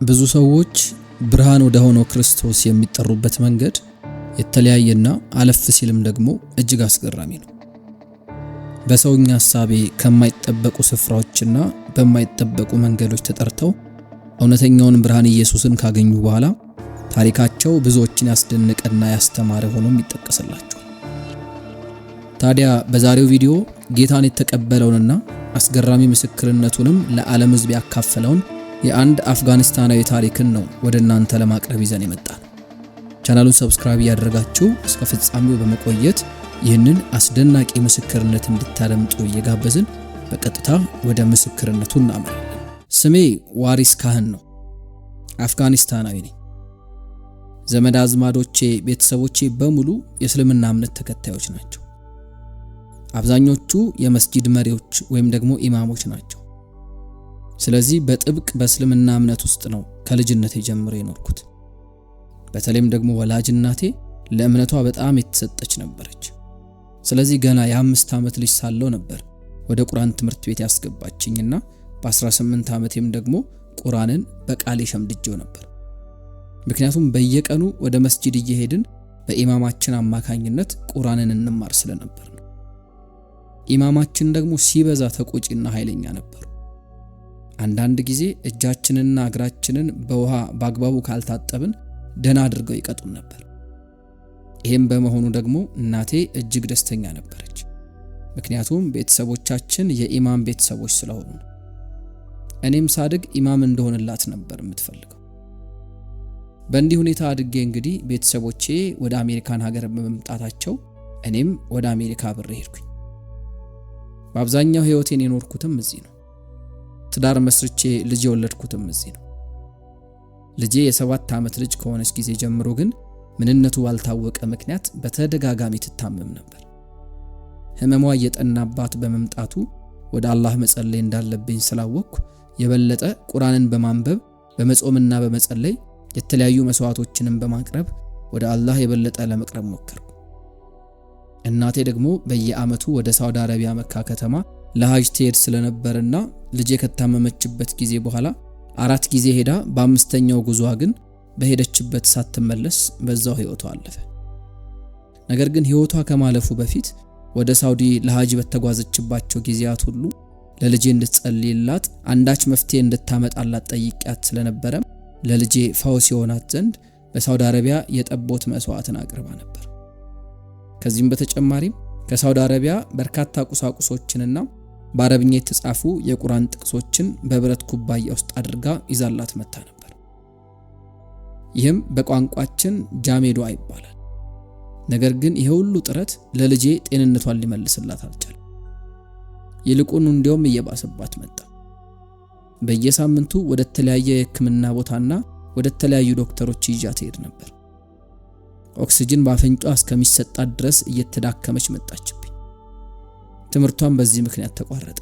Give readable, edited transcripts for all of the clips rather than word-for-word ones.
ብዙ ሰዎች ብርሃን ወደ ሆነው ክርስቶስ የሚጠሩበት መንገድ የተለያየና አለፍ ሲልም ደግሞ እጅግ አስገራሚ ነው። በሰውኛ ሐሳቤ ከማይጠበቁ ስፍራዎችና በማይጠበቁ መንገዶች ተጠርተው እውነተኛውን ብርሃን ኢየሱስን ካገኙ በኋላ ታሪካቸው ብዙዎችን ያስደነቀና ያስተማረ ሆኖም ይጠቀስላቸዋል። ታዲያ በዛሬው ቪዲዮ ጌታን የተቀበለውንና አስገራሚ ምስክርነቱንም ለዓለም ሕዝብ ያካፈለውን የአንድ አፍጋኒስታናዊ ታሪክን ነው ወደ እናንተ ለማቅረብ ይዘን የመጣነው። ቻናሉን ሰብስክራይብ ያደረጋችሁ እስከ ፍጻሜው በመቆየት ይህንን አስደናቂ ምስክርነት እንድታደምጡ እየጋበዝን በቀጥታ ወደ ምስክርነቱ እናመራለን። ስሜ ዋሪስ ካህን ነው። አፍጋኒስታናዊ ነኝ። ዘመድ አዝማዶቼ፣ ቤተሰቦቼ በሙሉ የእስልምና እምነት ተከታዮች ናቸው። አብዛኞቹ የመስጂድ መሪዎች ወይም ደግሞ ኢማሞች ናቸው። ስለዚህ በጥብቅ በእስልምና እምነት ውስጥ ነው ከልጅነቴ ጀምሮ የኖርኩት። በተለይም ደግሞ ወላጅ እናቴ ለእምነቷ በጣም የተሰጠች ነበረች። ስለዚህ ገና የ5 ዓመት ልጅ ሳለሁ ነበር ወደ ቁርአን ትምህርት ቤት ያስገባችኝና በ18 ዓመቴም ደግሞ ቁርአንን በቃሌ ሸምድጄው ነበር። ምክንያቱም በየቀኑ ወደ መስጂድ እየሄድን በኢማማችን አማካኝነት ቁርአንን እንማር ስለነበር ነው። ኢማማችን ደግሞ ሲበዛ ተቆጪና ኃይለኛ ነበሩ። አንዳንድ ጊዜ እጃችንንና እግራችንን በውሃ በአግባቡ ካልታጠብን ደና አድርገው ይቀጡን ነበር። ይህም በመሆኑ ደግሞ እናቴ እጅግ ደስተኛ ነበረች። ምክንያቱም ቤተሰቦቻችን የኢማም ቤተሰቦች ስለሆኑ። እኔም ሳድግ ኢማም እንደሆንላት ነበር የምትፈልገው። በእንዲህ ሁኔታ አድጌ እንግዲህ ቤተሰቦቼ ወደ አሜሪካን ሀገር በመምጣታቸው እኔም ወደ አሜሪካ አብሬ ሄድኩኝ። በአብዛኛው ህይወቴን የኖርኩትም እዚህ ነው። ትዳር መስርቼ ልጅ የወለድኩትም እዚህ ነው። ልጄ የ7 ዓመት ልጅ ከሆነች ጊዜ ጀምሮ ግን ምንነቱ ባልታወቀ ምክንያት በተደጋጋሚ ትታመም ነበር። ህመሟ እየጠናባት በመምጣቱ ወደ አላህ መጸለይ እንዳለብኝ ስላወቅኩ የበለጠ ቁርአንን በማንበብ በመጾምና በመጸለይ የተለያዩ መስዋዕቶችንም በማቅረብ ወደ አላህ የበለጠ ለመቅረብ ሞከርኩ። እናቴ ደግሞ በየዓመቱ ወደ ሳውዲ አረቢያ መካ ከተማ ለሐጅ ትሄድ ስለነበርና ልጄ ከታመመችበት ጊዜ በኋላ 4 ጊዜ ሄዳ በ5ኛው ጉዞዋ ግን በሄደችበት ሳትመለስ በዛው ህይወቷ አለፈ። ነገር ግን ህይወቷ ከማለፉ በፊት ወደ ሳውዲ ለሐጅ በተጓዘችባቸው ጊዜያት ሁሉ ለልጄ እንድትጸልይላት አንዳች መፍትሄ እንድታመጣላት ጠይቂያት ስለነበረ ለልጄ ፈውስ ይሆናት ዘንድ በሳውዲ አረቢያ የጠቦት መስዋዕትን አቅርባ ነበር። ከዚህም በተጨማሪም ከሳውዲ አረቢያ በርካታ ቁሳቁሶችንና በአረብኛ የተጻፉ የቁርአን ጥቅሶችን በብረት ኩባያ ውስጥ አድርጋ ይዛላት መጣ ነበር። ይህም በቋንቋችን ጃሜዶ ይባላል። ነገር ግን ይሄ ሁሉ ጥረት ለልጄ ጤንነቷን ሊመልስላት አልቻለም። ይልቁኑ እንዲያውም እየባሰባት መጣ። በየሳምንቱ ወደ ተለያየ የሕክምና ቦታና ወደ ተለያዩ ዶክተሮች ይዣት ሄድ ነበር። ኦክሲጅን በአፍንጫዋ እስከሚሰጣት ድረስ እየተዳከመች መጣችብኝ። ትምህርቷን በዚህ ምክንያት ተቋረጠ።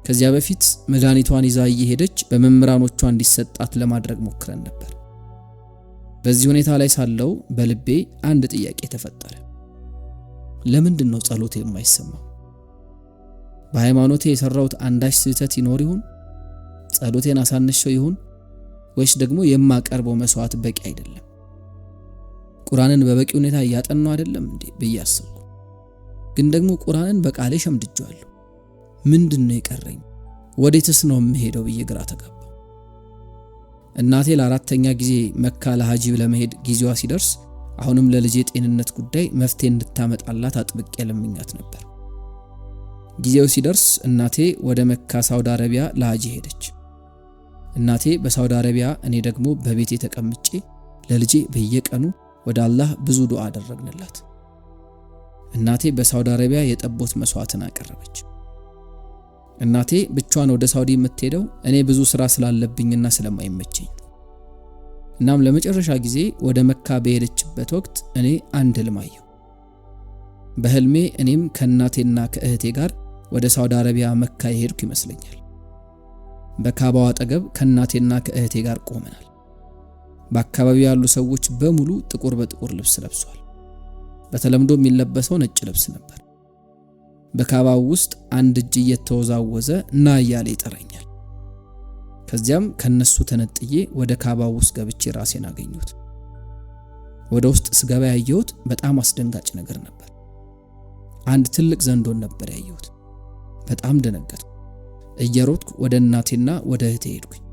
ከዚያ በፊት መድኃኒቷን ይዛ እየሄደች በመምህራኖቿ እንዲሰጣት ለማድረግ ሞክረን ነበር። በዚህ ሁኔታ ላይ ሳለው በልቤ አንድ ጥያቄ ተፈጠረ። ለምንድን ነው ጸሎቴ የማይሰማው? በሃይማኖቴ የሰራሁት አንዳች ስህተት ይኖር ይሆን? ጸሎቴን አሳንሼው ይሆን? ወይስ ደግሞ የማቀርበው መስዋዕት በቂ አይደለም? ቁርአንን በበቂ ሁኔታ እያጠናው አይደለም እንዴ ብዬ አሰብኩ። ግን ደግሞ ቁርአንን በቃሌ ሸምድጄዋለሁ። ምንድነው የቀረኝ? ወዴትስ ነው የምሄደው ብዬ ግራ ተጋባሁ። እናቴ ለ4ኛ ጊዜ መካ ለሐጅ ለመሄድ ጊዜዋ ሲደርስ አሁንም ለልጄ ጤንነት ጉዳይ መፍትሄ እንድታመጣላት አጥብቄ ለምኛት ነበር። ጊዜው ሲደርስ እናቴ ወደ መካ ሳውዲ አረቢያ ለሐጅ ሄደች። እናቴ በሳውዲ አረቢያ፣ እኔ ደግሞ በቤቴ ተቀምጬ ለልጄ በየቀኑ ወደ አላህ ብዙ ዱዓ አደረግንላት። እናቴ በሳውዲ አረቢያ የጠቦት መስዋዕትን አቀረበች። እናቴ ብቻዋን ወደ ሳውዲ የምትሄደው እኔ ብዙ ስራ ስላለብኝና ስለማይመቸኝ። እናም ለመጨረሻ ጊዜ ወደ መካ በሄደችበት ወቅት እኔ አንድ ህልም አየሁ። በህልሜ እኔም ከእናቴና ከእህቴ ጋር ወደ ሳውዲ አረቢያ መካ የሄድኩ ይመስለኛል። በካባው አጠገብ ከእናቴና ከእህቴ ጋር ቆመናል። በአካባቢው ያሉ ሰዎች በሙሉ ጥቁር በጥቁር ልብስ ለብሰዋል። በተለምዶ የሚለበሰው ነጭ ልብስ ነበር። በካባው ውስጥ አንድ እጅ እየተወዛወዘ ና እያለ ይጠራኛል። ከዚያም ከነሱ ተነጥዬ ወደ ካባው ውስጥ ገብቼ ራሴን አገኘሁት። ወደ ውስጥ ስገባ ያየሁት በጣም አስደንጋጭ ነገር ነበር። አንድ ትልቅ ዘንዶን ነበር ያየሁት። በጣም ደነገጥኩ። እየሮጥኩ ወደ እናቴና ወደ እህቴ ሄድኩኝ።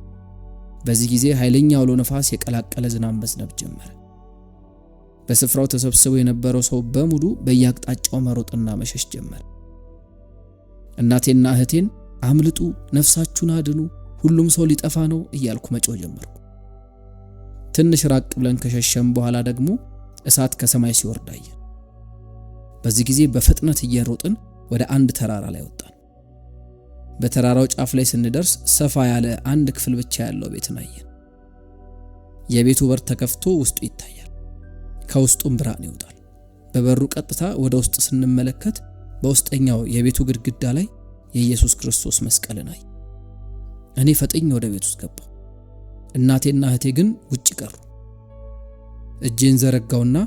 በዚህ ጊዜ ኃይለኛ አውሎ ነፋስ የቀላቀለ ዝናብ መዝነብ ጀመረ። በስፍራው ተሰብስቦ የነበረው ሰው በሙሉ በየአቅጣጫው መሮጥና መሸሽ ጀመረ። እናቴና እህቴን አምልጡ፣ ነፍሳችሁን አድኑ፣ ሁሉም ሰው ሊጠፋ ነው እያልኩ መጮህ ጀመርኩ። ትንሽ ራቅ ብለን ከሸሸም በኋላ ደግሞ እሳት ከሰማይ ሲወርድ አየን። በዚህ ጊዜ በፍጥነት እየሮጥን ወደ አንድ ተራራ ላይ ወጣን። በተራራው ጫፍ ላይ ስንደርስ ሰፋ ያለ አንድ ክፍል ብቻ ያለው ቤትን አየን። የቤቱ በር ተከፍቶ ውስጡ ይታያል። ከውስጡም ብርሃን ይወጣል። በበሩ ቀጥታ ወደ ውስጥ ስንመለከት በውስጠኛው የቤቱ ግድግዳ ላይ የኢየሱስ ክርስቶስ መስቀልን አየን። እኔ ፈጥኜ ወደ ቤት ውስጥ ገባሁ። እናቴና እህቴ ግን ውጭ ቀሩ። እጄን ዘረጋውና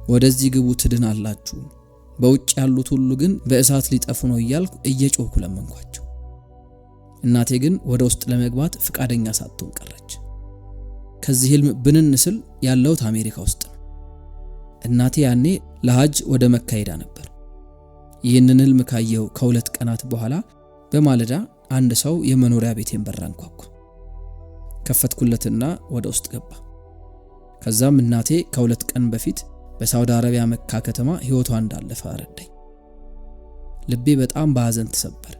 ወደዚህ ግቡ ትድናላችሁ፣ በውጭ ያሉት ሁሉ ግን በእሳት ሊጠፉ ነው እያልኩ እየጮህኩ ለመንኳቸው። እናቴ ግን ወደ ውስጥ ለመግባት ፍቃደኛ ሳትሆን ቀረች። ከዚህ ህልም ብንንስል ያለሁት አሜሪካ ውስጥ ነው። እናቴ ያኔ ለሐጅ ወደ መካ ሄዳ ነበር። ይህንን ህልም ካየው ከ2 ቀናት በኋላ በማለዳ አንድ ሰው የመኖሪያ ቤቴን በር አንኳኳ። ከፈትኩለትና ወደ ውስጥ ገባ። ከዛም እናቴ ከ2 ቀን በፊት በሳውዲ አረቢያ መካ ከተማ ህይወቷ እንዳለፈ አረዳኝ። ልቤ በጣም በሐዘን ተሰበረ።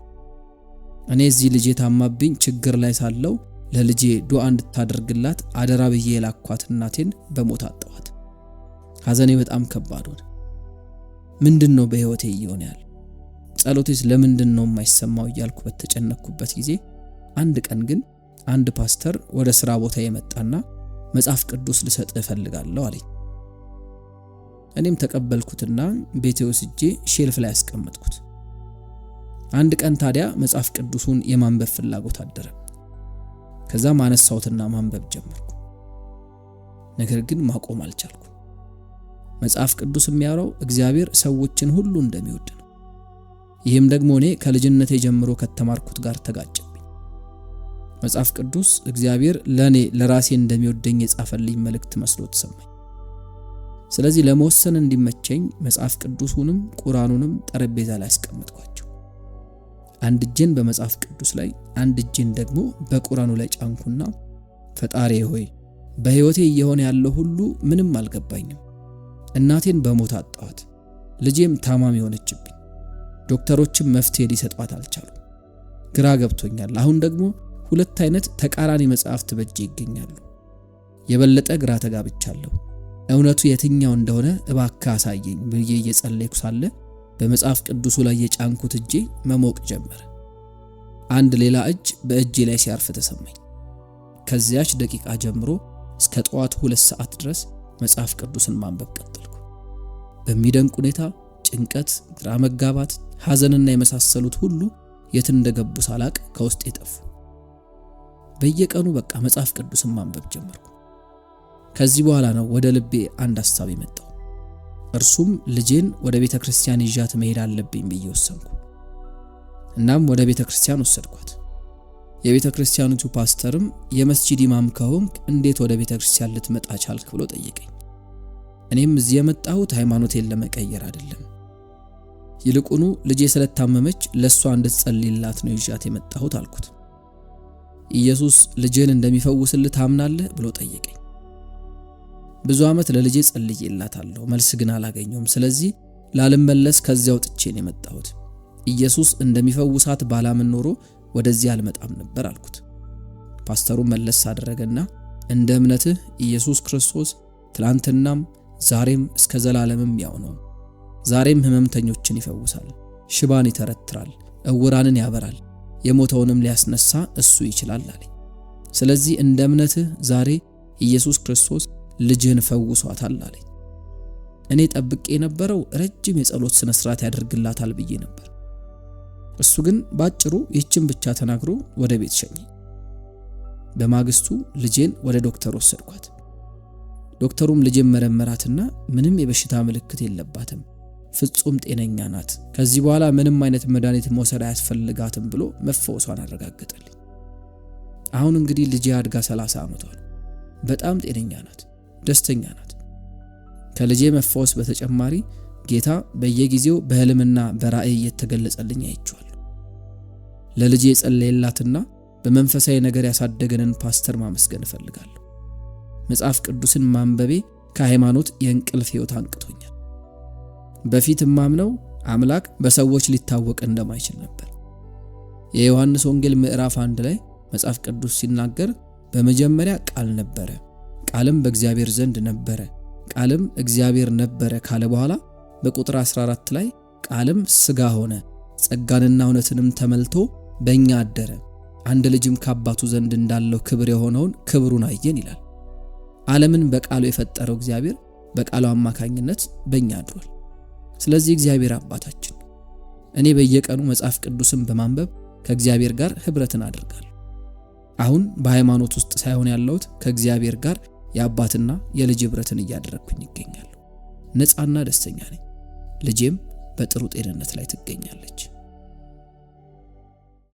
እኔ እዚህ ልጄ ታማብኝ ችግር ላይ ሳለው ለልጄ ዱዓ እንድታደርግላት አደራ ብዬ የላኳት እናቴን በሞት አጣኋት። ሐዘኔ በጣም ከባድ ሆነ። ምንድነው በህይወቴ እየሆነ ያለው? ጸሎቴስ ለምንድነው የማይሰማው እያልኩ በተጨነቅኩበት ጊዜ አንድ ቀን ግን አንድ ፓስተር ወደ ስራ ቦታ የመጣና መጽሐፍ ቅዱስ ልሰጥ እፈልጋለሁ አለኝ። እኔም ተቀበልኩትና ቤቴ ወስጄ ሼልፍ ላይ አስቀመጥኩት። አንድ ቀን ታዲያ መጽሐፍ ቅዱሱን የማንበብ ፍላጎት አደረ። ከዛም አነሳሁትና ማንበብ ጀመርኩ። ነገር ግን ማቆም አልቻልኩም። መጽሐፍ ቅዱስ የሚያወራው እግዚአብሔር ሰዎችን ሁሉ እንደሚወድ ነው። ይህም ደግሞ እኔ ከልጅነቴ ጀምሮ ከተማርኩት ጋር ተጋጨብኝ። መጽሐፍ ቅዱስ እግዚአብሔር ለኔ ለራሴ እንደሚወደኝ የጻፈልኝ መልእክት መስሎ ተሰማኝ። ስለዚህ ለመወሰን እንዲመቸኝ መጽሐፍ ቅዱሱንም ቁርአኑንም ጠረጴዛ ላይ አስቀመጥኳቸው። አንድ እጄን በመጽሐፍ ቅዱስ ላይ አንድ እጄን ደግሞ በቁርአኑ ላይ ጫንኩና ፈጣሪ ሆይ በህይወቴ እየሆነ ያለው ሁሉ ምንም አልገባኝም። እናቴን በሞት አጣኋት። ልጄም ታማሚ ሆነችብኝ። ዶክተሮችም መፍትሄ ሊሰጧት አልቻሉም። ግራ ገብቶኛል። አሁን ደግሞ 2 አይነት ተቃራኒ መጽሐፍት በእጄ ይገኛሉ። የበለጠ ግራ ተጋብቻለሁ። እውነቱ የትኛው እንደሆነ እባክህ አሳየኝ ብዬ እየጸለይኩ ሳለ በመጽሐፍ ቅዱሱ ላይ የጫንኩት እጄ መሞቅ ጀመረ። አንድ ሌላ እጅ በእጄ ላይ ሲያርፍ ተሰማኝ። ከዚያች ደቂቃ ጀምሮ እስከ ጠዋቱ 2 ሰዓት ድረስ መጽሐፍ ቅዱስን ማንበብ ቀጠልኩ። በሚደንቅ ሁኔታ ጭንቀት፣ ግራ መጋባት፣ ሐዘንና የመሳሰሉት ሁሉ የት እንደገቡ ሳላቅ ከውስጥ የጠፉ። በየቀኑ በቃ መጽሐፍ ቅዱስን ማንበብ ጀመርኩ። ከዚህ በኋላ ነው ወደ ልቤ አንድ ሐሳብ የመጣው። እርሱም ልጄን ወደ ቤተክርስቲያን ይዣት መሄድ አለብኝ ብዬ ወሰንኩ። እናም ወደ ቤተክርስቲያን ወሰድኳት። የቤተክርስቲያኒቱ ፓስተርም የመስጂድ ኢማም ከሆንክ እንዴት ወደ ቤተክርስቲያን ልትመጣ ቻልክ ብሎ ጠየቀኝ። እኔም እዚህ የመጣሁት ሃይማኖቴን ለመቀየር አይደለም፣ ይልቁኑ ልጄ ስለታመመች ለሷ እንድትጸልይላት ነው ይዣት የመጣሁት አልኩት። ኢየሱስ ልጄን እንደሚፈውስልህ ታምናለህ ብሎ ጠየቀኝ። ብዙ ዓመት ለልጄ ጸልዬላታለሁ፣ መልስ ግን አላገኘሁም። ስለዚህ ላልመለስ ከዚያው ጥቼ ነው የመጣሁት። ኢየሱስ እንደሚፈውሳት ባላምን ኖሮ ወደዚህ አልመጣም ነበር አልኩት። ፓስተሩ መለስ አደረገና እንደ እምነትህ ኢየሱስ ክርስቶስ ትላንትናም ዛሬም እስከ ዘላለምም ያው ነው። ዛሬም ህመምተኞችን ይፈውሳል፣ ሽባን ይተረትራል፣ እውራንን ያበራል፣ የሞተውንም ሊያስነሳ እሱ ይችላል አለኝ። ስለዚህ እንደ እምነትህ ዛሬ ኢየሱስ ክርስቶስ ልጅህን ፈውሷታል አለኝ። እኔ ጠብቄ የነበረው ረጅም የጸሎት ስነ ስርዓት ያደርግላታል ብዬ ነበር። እሱ ግን ባጭሩ ይህችን ብቻ ተናግሮ ወደ ቤት ሸኘኝ። በማግስቱ ልጄን ወደ ዶክተር ወሰድኳት። ዶክተሩም ልጄን መረመራትና ምንም የበሽታ ምልክት የለባትም፣ ፍጹም ጤነኛ ናት፣ ከዚህ በኋላ ምንም አይነት መድኃኒት መውሰድ አያስፈልጋትም ብሎ መፈወሷን አረጋገጠልኝ። አሁን እንግዲህ ልጄ አድጋ 30 ዓመቷ ነው። በጣም ጤነኛ ናት፣ ደስተኛ ናት። ከልጄ መፈወስ በተጨማሪ ጌታ በየጊዜው በህልምና በራእይ እየተገለጸልኝ አይቼዋለሁ። ለልጄ የጸለየላትና በመንፈሳዊ ነገር ያሳደገንን ፓስተር ማመስገን እፈልጋለሁ። መጽሐፍ ቅዱስን ማንበቤ ከሃይማኖት የእንቅልፍ ሕይወት አንቅቶኛል። በፊት ማምነው አምላክ በሰዎች ሊታወቅ እንደማይችል ነበር። የዮሐንስ ወንጌል ምዕራፍ 1 ላይ መጽሐፍ ቅዱስ ሲናገር በመጀመሪያ ቃል ነበረ፣ ቃልም በእግዚአብሔር ዘንድ ነበረ፣ ቃልም እግዚአብሔር ነበረ ካለ በኋላ በቁጥር 14 ላይ ቃልም ሥጋ ሆነ፣ ጸጋንና እውነትንም ተመልቶ በእኛ አደረ፣ አንድ ልጅም ከአባቱ ዘንድ እንዳለው ክብር የሆነውን ክብሩን አየን ይላል። ዓለምን በቃሉ የፈጠረው እግዚአብሔር በቃሉ አማካኝነት በእኛ አድሯል። ስለዚህ እግዚአብሔር አባታችን። እኔ በየቀኑ መጽሐፍ ቅዱስን በማንበብ ከእግዚአብሔር ጋር ህብረትን አደርጋለሁ። አሁን በሃይማኖት ውስጥ ሳይሆን ያለሁት ከእግዚአብሔር ጋር የአባትና የልጅ ህብረትን እያደረግኩኝ ይገኛለሁ። ነፃና ደስተኛ ነኝ። ልጄም በጥሩ ጤንነት ላይ ትገኛለች።